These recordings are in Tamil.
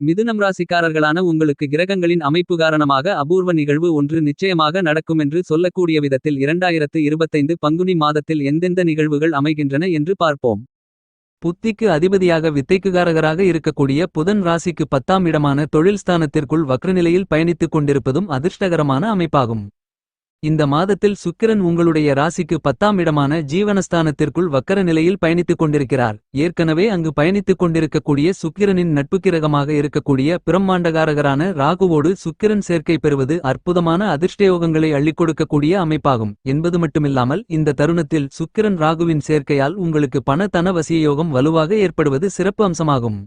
மிதுனம் ராசிக்காரர்களான உங்களுக்கு கிரகங்களின் அமைப்பு காரணமாக அபூர்வ நிகழ்வு ஒன்று நிச்சயமாக நடக்குமென்று சொல்லக்கூடிய விதத்தில் 2025 பங்குனி மாதத்தில் எந்தெந்த நிகழ்வுகள் அமைகின்றன என்று பார்ப்போம். புத்திக்கு அதிபதியாக வித்தைக்குகாரகராக இருக்கக்கூடிய புதன் ராசிக்கு 10ஆம் இடமான தொழில் ஸ்தானத்திற்குள் வக்ரநிலையில் பயணித்துக் கொண்டிருப்பதும் அதிர்ஷ்டகரமான அமைப்பாகும். இந்த மாதத்தில் சுக்கிரன் உங்களுடைய ராசிக்கு 10ஆம் இடமான ஜீவனஸ்தானத்திற்குள் வக்கர நிலையில் பயணித்துக் கொண்டிருக்கிறார். ஏற்கனவே அங்கு பயணித்துக் கொண்டிருக்கக்கூடிய சுக்கிரனின் நட்புக்கிரகமாக இருக்கக்கூடிய பிரம்மாண்டகாரகரான ராகுவோடு சுக்கிரன் சேர்க்கை பெறுவது அற்புதமான அதிர்ஷ்டயோகங்களை அள்ளிக் கொடுக்கக்கூடிய அமைப்பாகும் என்பது மட்டுமில்லாமல் இந்த தருணத்தில் சுக்கிரன் ராகுவின் சேர்க்கையால் உங்களுக்கு பண தன வசியயோகம் வலுவாக ஏற்படுவது சிறப்பு அம்சமாகும்.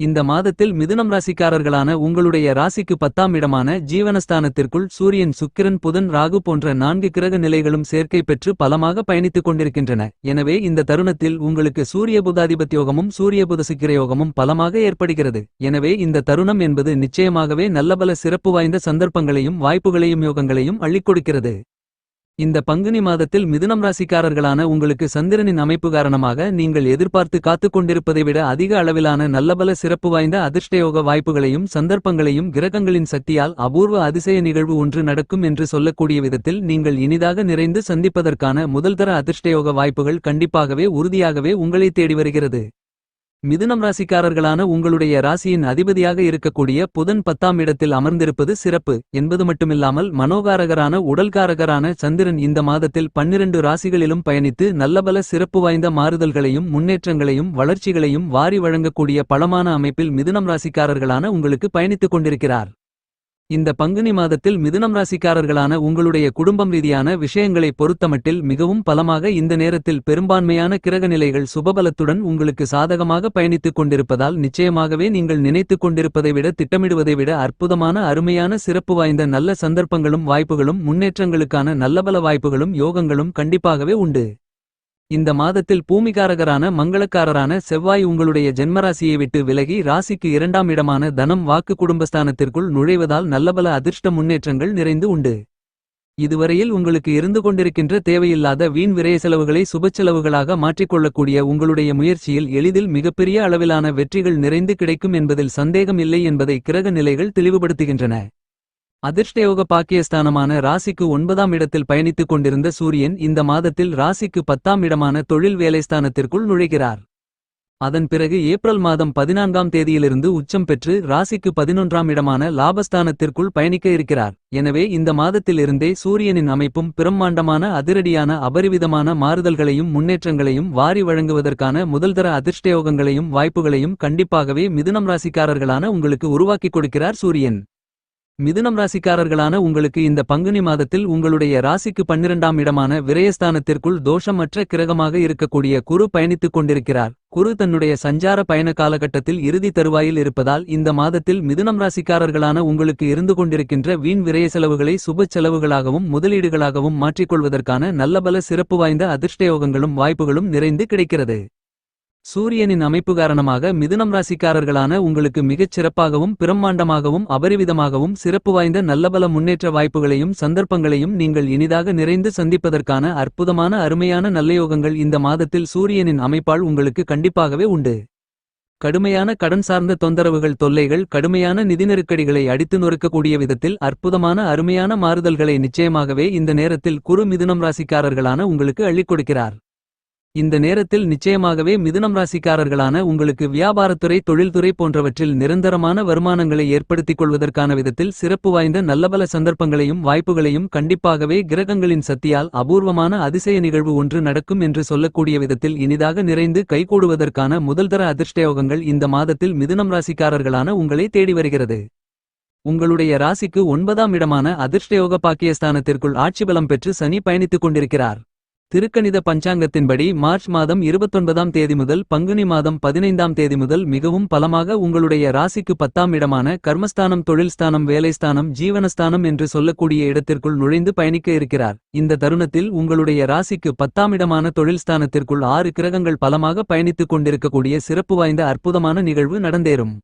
இந்த மாதத்தில் மிதுனம் ராசிக்காரர்களான உங்களுடைய ராசிக்கு 10ஆம் இடமான ஜீவனஸ்தானத்திற்குள் சூரியன் சுக்கிரன் புதன் ராகு போன்ற 4 கிரக நிலைகளும் சேர்க்கை பெற்று பலமாக பயணித்துக் கொண்டிருக்கின்றன. எனவே இந்த தருணத்தில் உங்களுக்கு சூரிய புதாதிபத்தியோகமும் சூரிய புத சுக்கிரயோகமும் பலமாக ஏற்படுகிறது. எனவே இந்த தருணம் என்பது நிச்சயமாகவே நல்லபல சிறப்பு வாய்ந்த சந்தர்ப்பங்களையும் வாய்ப்புகளையும் யோகங்களையும் அள்ளிக் கொடுக்கிறது. இந்த பங்குனி மாதத்தில் மிதுனம் ராசிக்காரர்களான உங்களுக்கு சந்திரனின் அமைப்பு காரணமாக நீங்கள் எதிர்பார்த்து காத்துக் கொண்டிருப்பதை விட அதிக அளவிலான நல்லபல சிறப்பு வாய்ந்த அதிர்ஷ்டயோக வாய்ப்புகளையும் சந்தர்ப்பங்களையும் கிரகங்களின் சக்தியால் அபூர்வ அதிசய நிகழ்வு ஒன்று நடக்கும் என்று சொல்லக்கூடிய விதத்தில் நீங்கள் இனிதாக நிறைந்து சந்திப்பதற்கான முதல்தர அதிர்ஷ்டயோக வாய்ப்புகள் கண்டிப்பாகவே உறுதியாகவே உங்களை தேடி வருகிறது. மிதுனம் ராசிக்காரர்களான உங்களுடைய ராசியின் அதிபதியாக இருக்கக்கூடிய புதன் 10ஆம் இடத்தில் அமர்ந்திருப்பது சிறப்பு என்பது மட்டுமில்லாமல் மனோகாரகரான உடல்காரகரான சந்திரன் இந்த மாதத்தில் 12 ராசிகளிலும் பயணித்து நல்லபல சிறப்பு வாய்ந்த மாறுதல்களையும் முன்னேற்றங்களையும் வளர்ச்சிகளையும் வாரி வழங்கக்கூடிய பலமான அமைப்பில் மிதுனம் ராசிக்காரர்களான உங்களுக்கு பயணித்துக் கொண்டிருக்கிறார். இந்த பங்குனி மாதத்தில் மிதுனம் ராசிக்காரர்களான உங்களுடைய குடும்பம் ரீதியான விஷயங்களை பொறுத்தமட்டில் மிகவும் பலமாக இந்த நேரத்தில் பெரும்பான்மையான கிரக நிலைகள் சுபபலத்துடன் உங்களுக்கு சாதகமாக பயணித்துக் கொண்டிருப்பதால் நிச்சயமாகவே நீங்கள் நினைத்துக் கொண்டிருப்பதை விட திட்டமிடுவதை விட அற்புதமான அருமையான சிறப்பு வாய்ந்த நல்ல சந்தர்ப்பங்களும் வாய்ப்புகளும் முன்னேற்றங்களுக்கான நல்லபல வாய்ப்புகளும் யோகங்களும் கண்டிப்பாகவே உண்டு. இந்த மாதத்தில் பூமிகாரகரான மங்களக்காரரான செவ்வாய் உங்களுடைய ஜென்மராசியை விட்டு விலகி ராசிக்கு 2ஆம் இடமான தனம் வாக்கு குடும்பஸ்தானத்திற்குள் நுழைவதால் நல்லபல அதிர்ஷ்ட முன்னேற்றங்கள் நிறைந்து உண்டு. இதுவரையில் உங்களுக்கு இருந்து கொண்டிருக்கின்ற தேவையில்லாத வீண் விரய செலவுகளை சுபச்செலவுகளாக மாற்றிக்கொள்ளக்கூடிய உங்களுடைய முயற்சியில் எளிதில் மிகப்பெரிய அளவிலான வெற்றிகள் நிறைந்து கிடைக்கும் என்பதில் சந்தேகம் இல்லை என்பதை கிரக நிலைகள் தெளிவுபடுத்துகின்றன. அதிர்ஷ்டயோக பாக்கியஸ்தானமான ராசிக்கு 9ஆம் இடத்தில் பயணித்துக் கொண்டிருந்த சூரியன் இந்த மாதத்தில் ராசிக்கு 10ஆம் இடமான தொழில் வேலைஸ்தானத்திற்குள் நுழைகிறார். அதன் பிறகு ஏப்ரல் மாதம் 14ஆம் தேதியிலிருந்து உச்சம் பெற்று ராசிக்கு 11ஆம் இடமான லாபஸ்தானத்திற்குள் பயணிக்க இருக்கிறார். எனவே இந்த மாதத்திலிருந்தே சூரியனின் அமைப்பும் பிரம்மாண்டமான அதிரடியான அபரிவிதமான மாறுதல்களையும் முன்னேற்றங்களையும் வாரி வழங்குவதற்கான முதல்தர அதிர்ஷ்டயோகங்களையும் வாய்ப்புகளையும் கண்டிப்பாகவே மிதுனம் ராசிக்காரர்களான உங்களுக்கு உருவாக்கிக் கொடுக்கிறார் சூரியன். மிதுனம் ராசிக்காரர்களான உங்களுக்கு இந்த பங்குனி மாதத்தில் உங்களுடைய ராசிக்கு 12ஆம் இடமான விரயஸ்தானத்திற்குள் தோஷமற்ற கிரகமாக இருக்கக்கூடிய குரு பயணித்துக் கொண்டிருக்கிறார். குரு தன்னுடைய சஞ்சார பயண காலகட்டத்தில் இறுதி தருவாயில் இருப்பதால் இந்த மாதத்தில் மிதுனம் ராசிக்காரர்களான உங்களுக்கு இருந்து கொண்டிருக்கின்ற வீண் விரய செலவுகளை சுப செலவுகளாகவும் முதலீடுகளாகவும் மாற்றிக்கொள்வதற்கான நல்லபல சிறப்பு வாய்ந்த அதிர்ஷ்டயோகங்களும் வாய்ப்புகளும் நிறைந்து கிடைக்கிறது. சூரியனின் அமைப்பு காரணமாக மிதுனம் ராசிக்காரர்களான உங்களுக்கு மிகச் சிறப்பாகவும் பிரம்மாண்டமாகவும் அபரிவிதமாகவும் சிறப்பு வாய்ந்த நல்லபல முன்னேற்ற வாய்ப்புகளையும் சந்தர்ப்பங்களையும் நீங்கள் இனிதாக நிறைந்து சந்திப்பதற்கான அற்புதமான அருமையான நல்லயோகங்கள் இந்த மாதத்தில் சூரியனின் அமைப்பால் உங்களுக்கு கண்டிப்பாகவே உண்டு. கடுமையான கடன் சார்ந்த தொந்தரவுகள் தொல்லைகள் கடுமையான நிதி நெருக்கடிகளை அடித்து நொறுக்கக்கூடிய விதத்தில் அற்புதமான அருமையான மாறுதல்களை நிச்சயமாகவே இந்த நேரத்தில் குரு மிதுனம் ராசிக்காரர்களான உங்களுக்கு அள்ளிக் கொடுக்கிறார். இந்த நேரத்தில் நிச்சயமாகவே மிதுனம் ராசிக்காரர்களான உங்களுக்கு வியாபாரத்துறை தொழில்துறை போன்றவற்றில் நிரந்தரமான வருமானங்களை ஏற்படுத்திக் கொள்வதற்கான விதத்தில் சிறப்பு வாய்ந்த நல்லபல சந்தர்ப்பங்களையும் வாய்ப்புகளையும் கண்டிப்பாகவே கிரகங்களின் சக்தியால் அபூர்வமான அதிசய நிகழ்வு ஒன்று நடக்கும் என்று சொல்லக்கூடிய விதத்தில் இனிதாக நிறைந்து கைகூடுவதற்கான முதல்தர அதிர்ஷ்டயோகங்கள் இந்த மாதத்தில் மிதுனம் ராசிக்காரர்களான உங்களை தேடி வருகிறது. உங்களுடைய ராசிக்கு 9ஆம் இடமான அதிர்ஷ்டயோக பாக்கியஸ்தானத்திற்குள் ஆட்சிபலம் பெற்று சனி பயணித்துக் கொண்டிருக்கிறார். திருக்கணித பஞ்சாங்கத்தின்படி மார்ச் மாதம் 29ஆம் தேதி முதல் பங்குனி மாதம் 15ஆம் தேதி முதல் மிகவும் பலமாக உங்களுடைய ராசிக்கு 10ஆம் இடமான கர்மஸ்தானம் தொழில்ஸ்தானம் வேலைஸ்தானம் ஜீவனஸ்தானம் என்று சொல்லக்கூடிய இடத்திற்குள் நுழைந்து பயணிக்க இருக்கிறார். இந்த தருணத்தில் உங்களுடைய ராசிக்கு 10ஆம் இடமான தொழில்ஸ்தானத்திற்குள் 6 கிரகங்கள் பலமாக பயணித்துக் கொண்டிருக்கக்கூடிய சிறப்பு வாய்ந்த அற்புதமான நிகழ்வு நடந்தேறும்.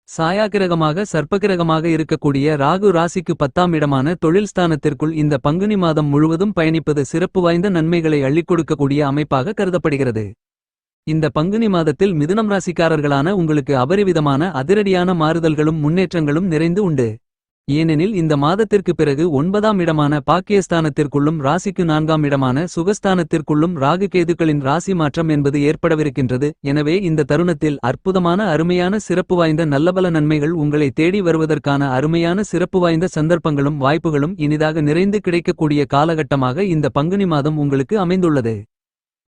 சாயாகிரகமாக சர்ப்பகிரகமாக இருக்கக்கூடிய ராகு ராசிக்கு 10ஆம் இடமான தொழில் ஸ்தானத்திற்குள் இந்த பங்குனி மாதம் முழுவதும் பயணிப்பது சிறப்பு வாய்ந்த நன்மைகளை அள்ளிக் கொடுக்கக்கூடிய அமைப்பாக கருதப்படுகிறது. இந்த பங்குனி மாதத்தில் மிதுனம் ராசிக்காரர்களான உங்களுக்கு அபரிவிதமான அதிரடியான மாறுதல்களும் முன்னேற்றங்களும் நிறைந்து உண்டு. ஏனெனில் இந்த மாதத்திற்கு பிறகு 9ஆம் இடமான பாக்கியஸ்தானத்திற்குள்ளும் ராசிக்கு 4ஆம் இடமான சுகஸ்தானத்திற்குள்ளும் ராகு கேதுக்களின் ராசி மாற்றம் என்பது ஏற்படவிருக்கின்றது. எனவே இந்த தருணத்தில் அற்புதமான அருமையான சிறப்பு வாய்ந்த நல்லபல நன்மைகள் உங்களை தேடி வருவதற்கான அருமையான சிறப்பு வாய்ந்த சந்தர்ப்பங்களும் வாய்ப்புகளும் இனிதாக நிறைந்து கிடைக்கக்கூடிய காலகட்டமாக இந்த பங்குனி மாதம் உங்களுக்கு அமைந்துள்ளது.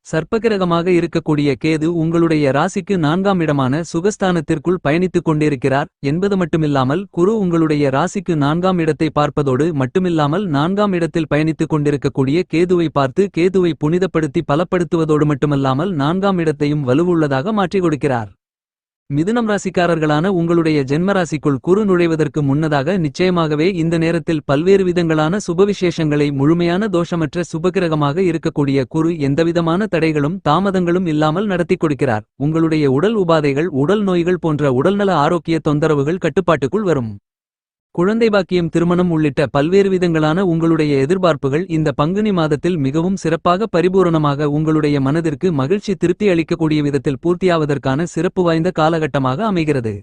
சர்ப்பகிரகமாக இருக்கக்கூடிய கேது உங்களுடைய ராசிக்கு 4ஆம் இடமான சுகஸ்தானத்திற்குள் பயணித்துக் கொண்டிருக்கிறார் என்பது மட்டுமில்லாமல் குரு உங்களுடைய ராசிக்கு 4ஆம் இடத்தை பார்ப்பதோடு மட்டுமில்லாமல் 4ஆம் இடத்தில் பயணித்துக் கொண்டிருக்கக்கூடிய கேதுவை பார்த்து கேதுவை புனிதப்படுத்தி பலப்படுத்துவதோடு மட்டுமல்லாமல் 4ஆம் இடத்தையும் வலுவுள்ளதாக மாற்றிக் கொடுக்கிறார். மிதுனம் ராசிக்காரர்களான உங்களுடைய ஜென்மராசிக்குள் குரு நுழைவதற்கு முன்னதாக நிச்சயமாகவே இந்த நேரத்தில் பல்வேறு விதங்களான சுபவிசேஷங்களை முழுமையான தோஷமற்ற சுபகிரகமாக இருக்கக்கூடிய குரு எந்தவிதமான தடைகளும் தாமதங்களும் இல்லாமல் நடத்தி கொடுக்கிறார். உங்களுடைய உடல் உபாதைகள் உடல் நோய்கள் போன்ற உடல்நல ஆரோக்கிய தொந்தரவுகள் கட்டுப்பாட்டுக்குள் வரும். குழந்தை பாக்கியம் திருமணம் உள்ளிட்ட பல்வேறு விதங்களான உங்களுடைய எதிர்பார்ப்புகள் இந்த பங்குனி மாதத்தில் மிகவும் சிறப்பாக பரிபூரணமாக உங்களுடைய மனதிற்கு மகிழ்ச்சி திருப்தி அளிக்கக்கூடிய விதத்தில் பூர்த்தியாவதற்கான சிறப்பு வாய்ந்த காலகட்டமாக அமைகிறது.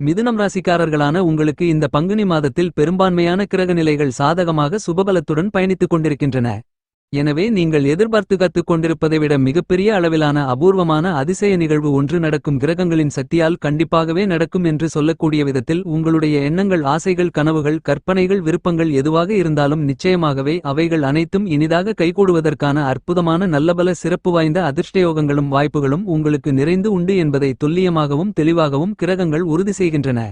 மிதுனம் ராசிக்காரர்களான உங்களுக்கு இந்த பங்குனி மாதத்தில் பெரும்பான்மையான கிரகநிலைகள் சாதகமாக சுபபலத்துடன் பயணித்துக் கொண்டிருக்கின்றன. எனவே நீங்கள் எதிர்பார்த்து காத்துக் கொண்டிருப்பதை விட மிகப்பெரிய அளவிலான அபூர்வமான அதிசய நிகழ்வு ஒன்று நடக்கும். கிரகங்களின் சக்தியால் கண்டிப்பாகவே நடக்கும் என்று சொல்லக்கூடிய விதத்தில் உங்களுடைய எண்ணங்கள் ஆசைகள் கனவுகள் கற்பனைகள் விருப்பங்கள் எதுவாக இருந்தாலும் நிச்சயமாகவே அவைகள் அனைத்தும் இனிதாக கைகூடுவதற்கான அற்புதமான நல்லபல சிறப்பு வாய்ந்த அதிர்ஷ்டயோகங்களும் வாய்ப்புகளும் உங்களுக்கு நிறைந்து உண்டு என்பதை துல்லியமாகவும் தெளிவாகவும் கிரகங்கள் உறுதி செய்கின்றன.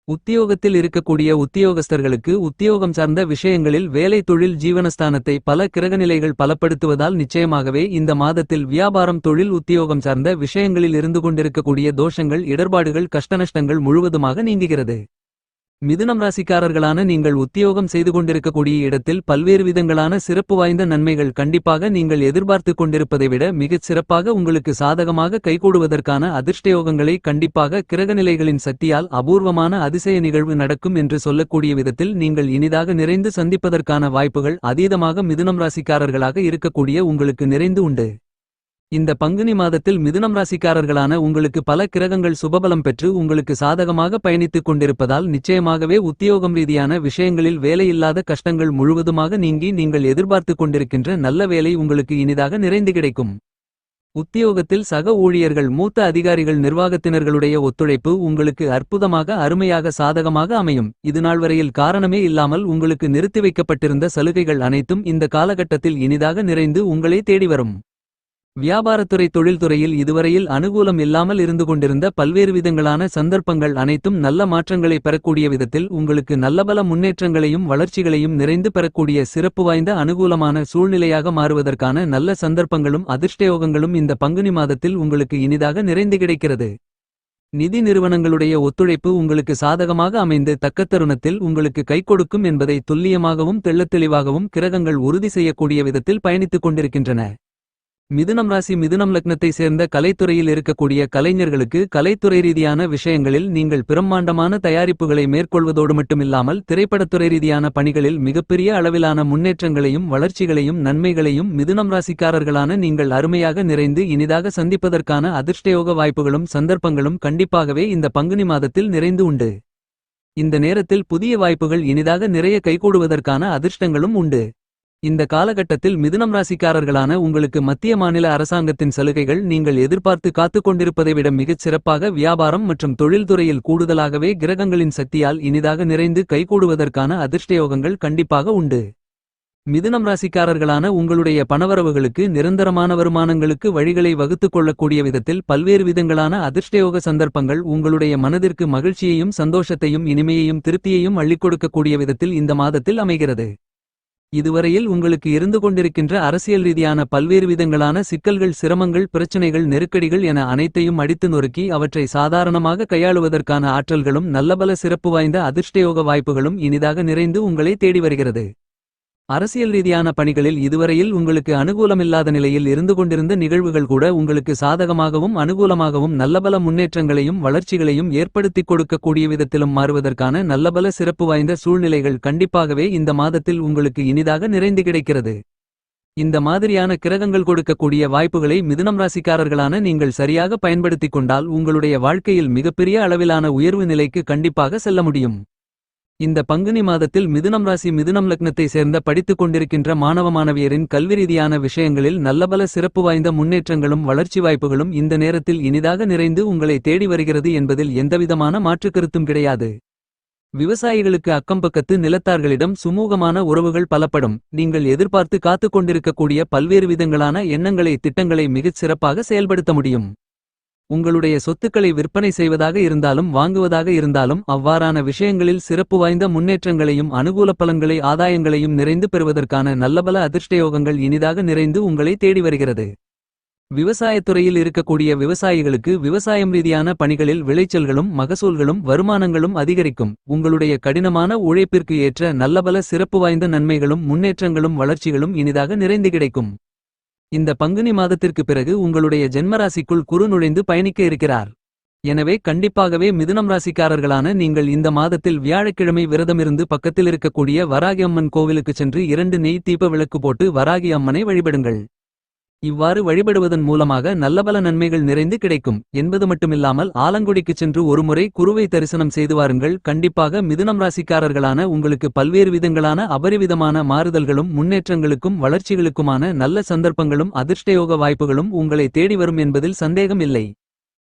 உத்தியோகத்தில் இருக்கக்கூடிய உத்தியோகஸ்தர்களுக்கு உத்தியோகம் சார்ந்த விஷயங்களில் வேலை தொழில் ஜீவனஸ்தானத்தை பல கிரகநிலைகள் பலப்படுத்துவதால் நிச்சயமாகவே இந்த மாதத்தில் வியாபாரம் தொழில் உத்தியோகம் சார்ந்த விஷயங்களில் இருந்து கொண்டிருக்கக்கூடிய தோஷங்கள் இடர்பாடுகள் கஷ்டநஷ்டங்கள் முழுவதுமாக நீங்குகிறது. மிதுனம் ராசிக்காரர்களான நீங்கள் உத்தியோகம் செய்து கொண்டிருக்கக்கூடிய இடத்தில் பல்வேறு விதங்களான சிறப்பு வாய்ந்த நன்மைகள் கண்டிப்பாக நீங்கள் எதிர்பார்த்து கொண்டிருப்பதை விட மிகச் சிறப்பாக உங்களுக்கு சாதகமாக கைகூடுவதற்கான அதிர்ஷ்டயோகங்களை கண்டிப்பாக கிரகநிலைகளின் சக்தியால் அபூர்வமான அதிசய நிகழ்வு நடக்கும் என்று சொல்லக்கூடிய விதத்தில் நீங்கள் இனிதாக நிறைந்து சந்திப்பதற்கான வாய்ப்புகள் அதீதமாக மிதுனம் ராசிக்காரர்களாக இருக்கக்கூடிய உங்களுக்கு நிறைந்து உண்டு. இந்த பங்குனி மாதத்தில் மிதுனம் ராசிக்காரர்களான உங்களுக்கு பல கிரகங்கள் சுபபலம் பெற்று உங்களுக்கு சாதகமாக பயணித்துக் கொண்டிருப்பதால் நிச்சயமாகவே உத்தியோகம் ரீதியான விஷயங்களில் வேலையில்லாத கஷ்டங்கள் முழுவதுமாக நீங்கி நீங்கள் எதிர்பார்த்து கொண்டிருக்கின்ற நல்ல வேலை உங்களுக்கு இனிதாக நிறைந்து கிடைக்கும். உத்தியோகத்தில் சக ஊழியர்கள் மூத்த அதிகாரிகள் நிர்வாகத்தினர்களுடைய ஒத்துழைப்பு உங்களுக்கு அற்புதமாக அருமையாக சாதகமாக அமையும். இதுநாள் வரையில் காரணமே இல்லாமல் உங்களுக்கு நிறுத்தி வைக்கப்பட்டிருந்த சலுகைகள் அனைத்தும் இந்த காலகட்டத்தில் இனிதாக நிறைந்து உங்களை தேடி வரும். வியாபாரத்துறை தொழில்துறையில் இதுவரையில் அனுகூலம் இல்லாமல் இருந்து கொண்டிருந்த பல்வேறு விதங்களான சந்தர்ப்பங்கள் அனைத்தும் நல்ல மாற்றங்களை பெறக்கூடிய விதத்தில் உங்களுக்கு நல்லபல முன்னேற்றங்களையும் வளர்ச்சிகளையும் நிறைந்து பெறக்கூடிய சிறப்பு வாய்ந்த அனுகூலமான சூழ்நிலையாக மாறுவதற்கான நல்ல சந்தர்ப்பங்களும் அதிர்ஷ்டயோகங்களும் இந்த பங்குனி மாதத்தில் உங்களுக்கு இனிதாக நிறைந்து கிடைக்கிறது. நிதி நிறுவனங்களுடைய ஒத்துழைப்பு உங்களுக்கு சாதகமாக அமைந்து தக்க தருணத்தில் உங்களுக்கு கைகொடுக்கும் என்பதை துல்லியமாகவும் தெள்ளத்தெளிவாகவும் கிரகங்கள் உறுதி செய்யக்கூடிய விதத்தில் பயணித்துக் கொண்டிருக்கின்றன. மிதுனம் ராசி மிதுனம் லக்னத்தை சேர்ந்த கலைத்துறையில் இருக்கக்கூடிய கலைஞர்களுக்கு கலைத்துறை ரீதியான விஷயங்களில் நீங்கள் பிரம்மாண்டமான தயாரிப்புகளை மேற்கொள்வதோடு மட்டுமில்லாமல் திரைப்படத்துறை ரீதியான பணிகளில் மிகப்பெரிய அளவிலான முன்னேற்றங்களையும் வளர்ச்சிகளையும் நன்மைகளையும் மிதுனம் ராசிக்காரர்களான நீங்கள் அருமையாக நிறைந்து இனிதாக சந்திப்பதற்கான அதிர்ஷ்டயோக வாய்ப்புகளும் சந்தர்ப்பங்களும் கண்டிப்பாகவே இந்த பங்குனி மாதத்தில் நிறைந்து உண்டு. இந்த நேரத்தில் புதிய வாய்ப்புகள் இனிதாக நிறைய கைகூடுவதற்கான அதிர்ஷ்டங்களும் உண்டு. இந்த காலகட்டத்தில் மிதுனம் ராசிக்காரர்களான உங்களுக்கு மத்திய மாநில அரசாங்கத்தின் சலுகைகள் நீங்கள் எதிர்பார்த்து காத்துக் கொண்டிருப்பதை விட மிகச் சிறப்பாக வியாபாரம் மற்றும் தொழில்துறையில் கூடுதலாகவே கிரகங்களின் சக்தியால் இனிதாக நிறைந்து கைகூடுவதற்கான அதிர்ஷ்டயோகங்கள் கண்டிப்பாக உண்டு. மிதுனம் ராசிக்காரர்களான உங்களுடைய பணவரவுகளுக்கு நிரந்தரமான வருமானங்களுக்கு வழிகளை வகுத்துக் கொள்ளக்கூடிய விதத்தில் பல்வேறு விதங்களான அதிர்ஷ்டயோக சந்தர்ப்பங்கள் உங்களுடைய மனதிற்கு மகிழ்ச்சியையும் சந்தோஷத்தையும் இனிமையையும் திருப்தியையும் அள்ளிக் கொடுக்கக்கூடிய விதத்தில் இந்த மாதத்தில் அமைகிறது. இதுவரையில் உங்களுக்கு இருந்து கொண்டிருக்கின்ற அரசியல் ரீதியான பல்வேறு விதங்களான சிக்கல்கள் சிரமங்கள் பிரச்சனைகள் நெருக்கடிகள் என அனைத்தையும் அடித்து நொறுக்கி அவற்றை சாதாரணமாக கையாளுவதற்கான ஆற்றல்களும் நல்லபல சிறப்பு வாய்ந்த அதிர்ஷ்டயோக வாய்ப்புகளும் இனிதாக நிறைந்து உங்களை தேடி வருகிறது. அரசியல் ரீதியான பணிகளில் இதுவரையில் உங்களுக்கு அனுகூலமில்லாத நிலையில் இருந்து கொண்டிருந்த நிகழ்வுகள் கூட உங்களுக்கு சாதகமாகவும் அனுகூலமாகவும் நல்லபல முன்னேற்றங்களையும் வளர்ச்சிகளையும் ஏற்படுத்திக் கொடுக்கக்கூடிய விதத்திலும் மாறுவதற்கான நல்லபல சிறப்பு வாய்ந்த சூழ்நிலைகள் கண்டிப்பாகவே இந்த மாதத்தில் உங்களுக்கு இனிதாக நிறைந்து கிடைக்கிறது. இந்த மாதிரியான கிரகங்கள் கொடுக்கக்கூடிய வாய்ப்புகளை மிதுனம் ராசிக்காரர்களான நீங்கள் சரியாக பயன்படுத்திக் கொண்டால் உங்களுடைய வாழ்க்கையில் மிகப்பெரிய அளவிலான உயர்வு நிலைக்கு கண்டிப்பாக செல்ல முடியும். இந்த பங்குனி மாதத்தில் மிதுனம் ராசி மிதுனம் லக்னத்தை சேர்ந்த படித்துக் கொண்டிருக்கின்ற மாணவ மாணவியரின் கல்விரீதியான விஷயங்களில் நல்லபல சிறப்பு வாய்ந்த முன்னேற்றங்களும் வளர்ச்சி வாய்ப்புகளும் இந்த நேரத்தில் இனிதாக நிறைந்து உங்களை தேடி வருகிறது என்பதில் எந்தவிதமான மாற்றுக்கருத்தும் கிடையாது. விவசாயிகளுக்கு அக்கம்பக்கத்து நிலத்தார்களிடம் சுமூகமான உறவுகள் பலப்படும். நீங்கள் எதிர்பார்த்து காத்துக் கொண்டிருக்கக்கூடிய பல்வேறு விதங்களான எண்ணங்களை திட்டங்களை மிகச் சிறப்பாக செயல்படுத்த முடியும். உங்களுடைய சொத்துக்களை விற்பனை செய்வதாக இருந்தாலும் வாங்குவதாக இருந்தாலும் அவ்வாறான விஷயங்களில் சிறப்பு வாய்ந்த முன்னேற்றங்களையும் அனுகூல பலன்களை ஆதாயங்களையும் நிறைந்து பெறுவதற்கான நல்லபல அதிர்ஷ்டயோகங்கள் இனிதாக நிறைந்து உங்களை தேடி வருகிறது. விவசாயத்துறையில் இருக்கக்கூடிய விவசாயிகளுக்கு விவசாயம் ரீதியான பணிகளில் விளைச்சல்களும் மகசூல்களும் வருமானங்களும் அதிகரிக்கும். உங்களுடைய கடினமான உழைப்பிற்கு ஏற்ற நல்லபல சிறப்பு வாய்ந்த நன்மைகளும் முன்னேற்றங்களும் வளர்ச்சிகளும் இனிதாக நிறைந்து கிடைக்கும். இந்த பங்குனி மாதத்திற்கு பிறகு உங்களுடைய ஜென்மராசிக்குள் குரு நுழைந்து பயணிக்க இருக்கிறார். எனவே கண்டிப்பாகவே மிதுனம் ராசிக்காரர்களான நீங்கள் இந்த மாதத்தில் வியாழக்கிழமை விரதமிருந்து பக்கத்தில் இருக்கக்கூடிய வராகி அம்மன் கோவிலுக்குச் சென்று 2 நெய் தீப விளக்கு போட்டு வராகி அம்மனை வழிபடுங்கள். இவ்வாறு வழிபடுவதன் மூலமாக நல்லபல நன்மைகள் நிறைந்து கிடைக்கும் என்பது மட்டுமில்லாமல் ஆலங்குடிக்குச் சென்று ஒருமுறை குருவை தரிசனம் செய்து வாருங்கள். கண்டிப்பாக மிதுனம் ராசிக்காரர்களான உங்களுக்கு பல்வேறு விதங்களான அபரிவிதமான மாறுதல்களும் முன்னேற்றங்களுக்கும் வளர்ச்சிகளுக்குமான நல்ல சந்தர்ப்பங்களும் அதிர்ஷ்டயோக வாய்ப்புகளும் உங்களை தேடி வரும் என்பதில் சந்தேகம் இல்லை.